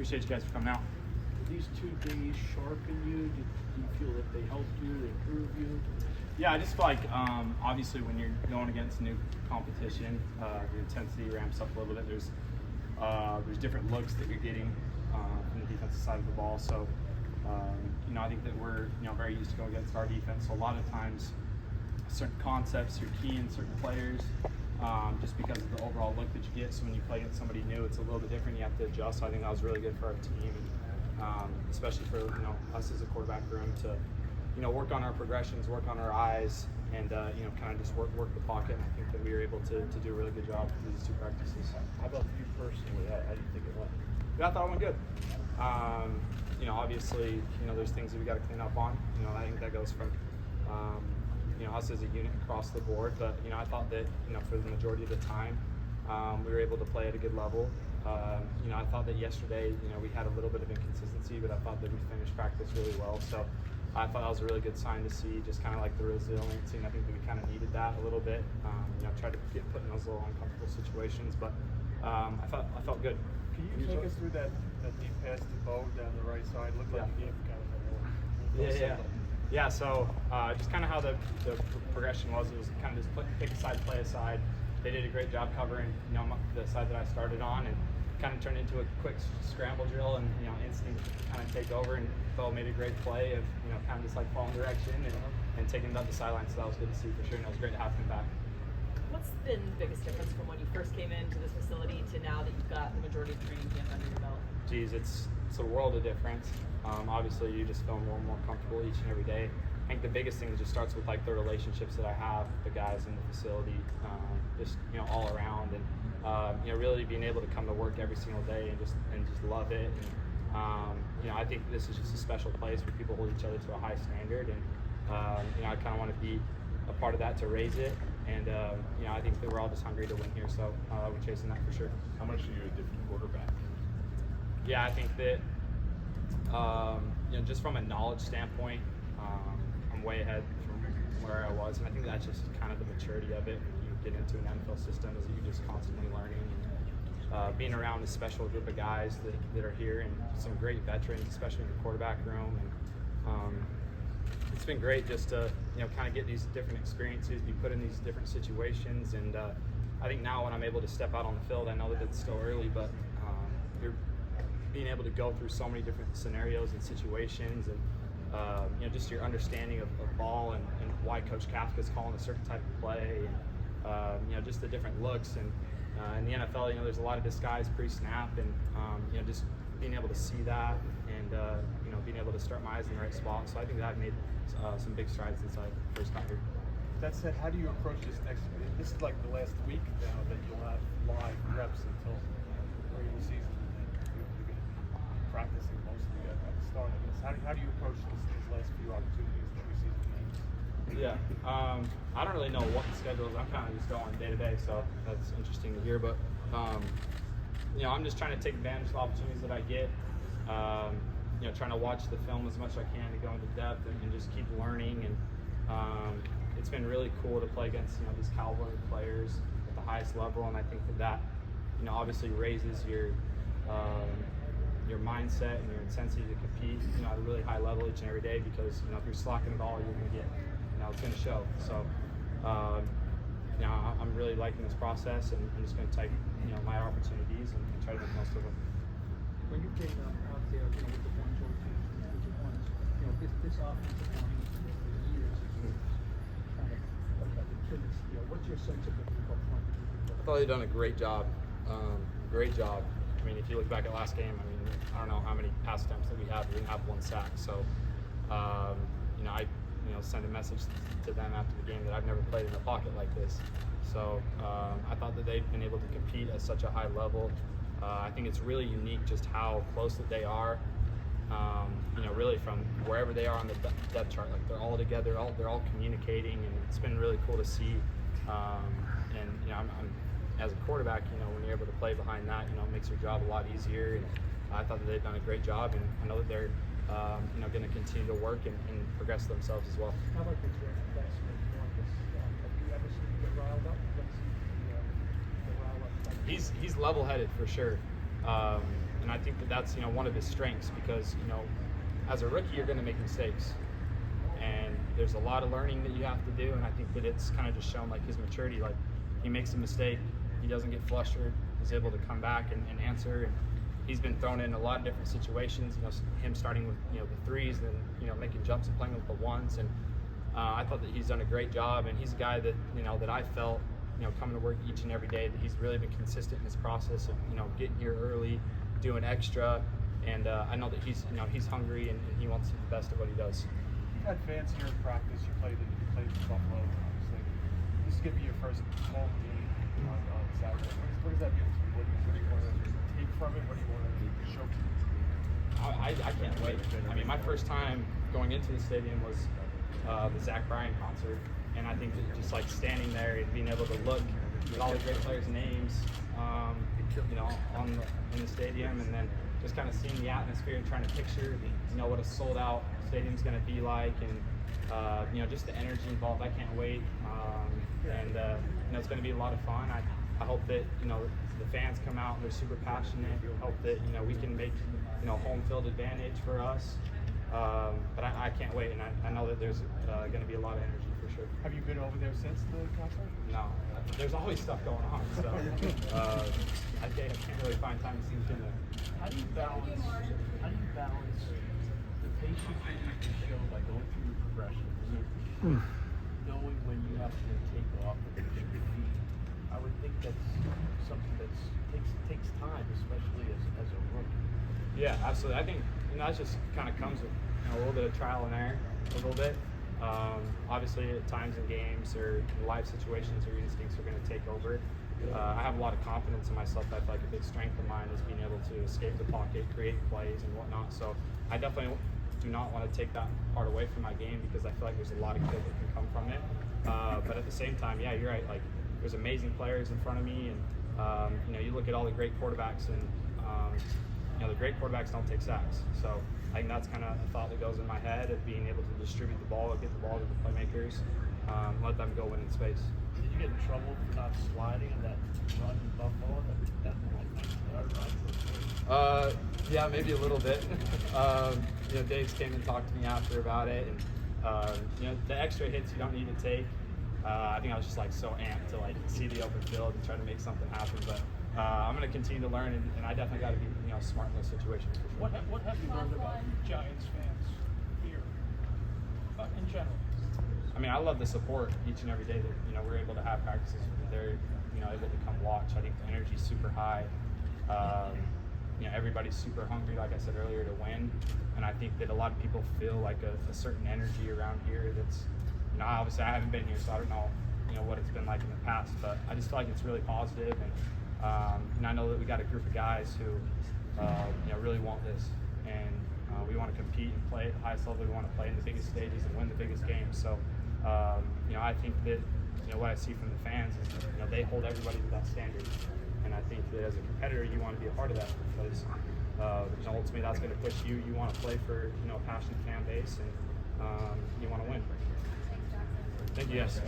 Appreciate you guys for coming out. Did these 2 days sharpen you? Did you feel that they helped you, they improved you? Yeah, I just feel like obviously when you're going against new competition, the intensity ramps up a little bit. There's different looks that you're getting from the defensive side of the ball. So I think that we're very used to going against our defense. So a lot of times, certain concepts you're key in certain players. Just because of the overall look that you get. So when you play against somebody new, it's a little bit different. You have to adjust. So I think that was really good for our team, and especially for us as a quarterback room to work on our progressions, work on our eyes, and kind of just work the pocket. And I think that we were able to do a really good job with these 2 practices. How about you personally? How do you think it went? Yeah, I thought it went good. Obviously, there's things that we got to clean up on. I think that goes from us as a unit across the board, but I thought that for the majority of the time we were able to play at a good level. I thought that yesterday we had a little bit of inconsistency, but I thought that we finished practice really well. So I thought that was a really good sign to see, just kind of like the resiliency, and I think that we kind of needed that a little bit. Tried to get put in those little uncomfortable situations, but I felt good. Can you take us through that deep pass to Bo down the right side? Looked like you gave kind of Yeah, so just kind of how the progression was kind of just pick aside, play aside. They did a great job covering the side that I started on, and kind of turned into a quick scramble drill, and instinct kind of take over, and Bo made a great play of kind of just like following direction and taking it up the sideline. So that was good to see for sure, and it was great to have him back. What's been the biggest difference from when you first came into this facility to now that you've got the majority of training camp under your belt? Geez, it's a world of difference. Obviously, you just feel more and more comfortable each and every day. I think the biggest thing just starts with like the relationships that I have with the guys in the facility, just all around, and really being able to come to work every single day and just love it. And I think this is just a special place where people hold each other to a high standard, and I kind of want to be a part of that to raise it. And I think that we're all just hungry to win here, so we're chasing that for sure. How much are you a different quarterback? Yeah, I think that just from a knowledge standpoint, I'm way ahead from where I was, and I think that's just kind of the maturity of it. You get into an NFL system is that you're just constantly learning, and being around a special group of guys that are here, and some great veterans, especially in the quarterback room. And it's been great just to kind of get these different experiences, be put in these different situations, and I think now when I'm able to step out on the field, I know that it's still early, but you're being able to go through so many different scenarios and situations, and just your understanding of ball, and why Coach Kafka's calling a certain type of play, and just the different looks. And in the NFL, there's a lot of disguise pre-snap, and just being able to see that, and being able to start my eyes in the right spot. So I think that I've made some big strides since I first got here. That said, how do you approach this next week? This is like the last week now that you'll have live reps until regular season, and you're going to be practicing mostly at the start of this. How do you approach these last few opportunities, preseason games? Yeah, I don't really know what the schedule is. I'm kind of just going day to day, so that's interesting to hear. But I'm just trying to take advantage of the opportunities that I get. Trying to watch the film as much as I can to go into depth, and just keep learning. And it's been really cool to play against these caliber players at the highest level, and I think that obviously raises your mindset and your intensity to compete at a really high level each and every day, because if you're slacking at all, you're going to get it's going to show. So I'm really liking this process, and I'm just going to take my opportunities and try to make the most of them. When you came out there, with the 1-2 this offensive line for years, kind of like Achilles heel. What's your sense of the group up front? I thought they've done a great job. Great job. I mean, if you look back at last game, I don't know how many pass attempts that we had. We didn't have 1 sack. So, I sent a message to them after the game that I've never played in a pocket like this. So, I thought that they've been able to compete at such a high level. I think it's really unique just how close that they are. Really from wherever they are on the depth chart, like they're all together, they're all communicating, and it's been really cool to see. I'm as a quarterback, when you're able to play behind that, it makes your job a lot easier. And I thought that they've done a great job, and I know that they're, going to continue to work and progress themselves as well. How about the draft class with Marcus? Have you ever seen him get riled up? He's level-headed for sure. And I think that that's, you know, one of his strengths because, you know, as a rookie, you're going to make mistakes. And there's a lot of learning that you have to do. And I think that it's kind of just shown like his maturity. Like he makes a mistake, he doesn't get flustered. He's able to come back and answer. And he's been thrown in a lot of different situations. You know, him starting with, you know, the threes, and then, you know, making jumps and playing with the ones. And I thought that he's done a great job. And he's a guy that, you know, that I felt, you know, coming to work each and every day, that he's really been consistent in his process of, you know, getting here early, doing extra. And I know that he's, you know, he's hungry and he wants to do the best of what he does. You've had fans here in practice. You played in Buffalo, obviously. This is going to be your first home game on Saturday. What does that mean to you? What do you want to take from it? What do you want to show people? I can't wait. I mean, my first time going into the stadium was the Zach Bryan concert. And I think that just like standing there and being able to look at all the great players' names, you know, in the stadium, and then just kind of seeing the atmosphere and trying to picture, you know, what a sold-out stadium's going to be like, and you know, just the energy involved. I can't wait, and you know, it's going to be a lot of fun. I hope that, you know, the fans come out and they're super passionate. I hope that, you know, we can make, you know, home field advantage for us. But I can't wait, and I know that there's going to be a lot of energy for sure. Have you been over there since the concert? No, there's always stuff going on, so I can't really find time to sneak in there. How do you balance the patience you need to show by going through your progression, knowing when you have to take off and get your feet? I would think that's something that takes time, especially as a rookie. Yeah, absolutely. I think, you know, that just kind of comes with, you know, a little bit of trial and error, a little bit. Obviously, at times in games or in live situations, your instincts are going to take over. I have a lot of confidence in myself. I feel like a big strength of mine is being able to escape the pocket, create plays, and whatnot. So I definitely do not want to take that part away from my game because I feel like there's a lot of good that can come from it. But at the same time, yeah, you're right. Like, there's amazing players in front of me, and you know, you look at all the great quarterbacks, and you know, the great quarterbacks don't take sacks. So I think that's kind of a thought that goes in my head of being able to distribute the ball, get the ball to the playmakers, let them go win in space. Did you get in trouble for not sliding in that run in Buffalo? Yeah, maybe a little bit. You know, Dave's came and talked to me after about it, and you know, the extra hits you don't need to take. I think I was just like so amped to like see the open field and try to make something happen. But I'm going to continue to learn, and I definitely got to be, you know, smart in those situations. For sure. What have you learned about Giants fans here, in general? I mean, I love the support each and every day that, you know, we're able to have practices. They're, you know, able to come watch. I think the energy's super high. You know, everybody's super hungry, like I said earlier, to win. And I think that a lot of people feel like a certain energy around here that's, you know, obviously I haven't been here, so I don't know, you know, what it's been like in the past, but I just feel like it's really positive. And I know that we got a group of guys who, you know, really want this. And we want to compete and play at the highest level. We want to play in the biggest stages and win the biggest games. So, you know, I think that, you know, what I see from the fans is, you know, they hold everybody to that standard. And I think that as a competitor, you want to be a part of that because, you know, ultimately that's going to push you. You want to play for, you know, a passionate fan base, and you want to win. Thank you, guys.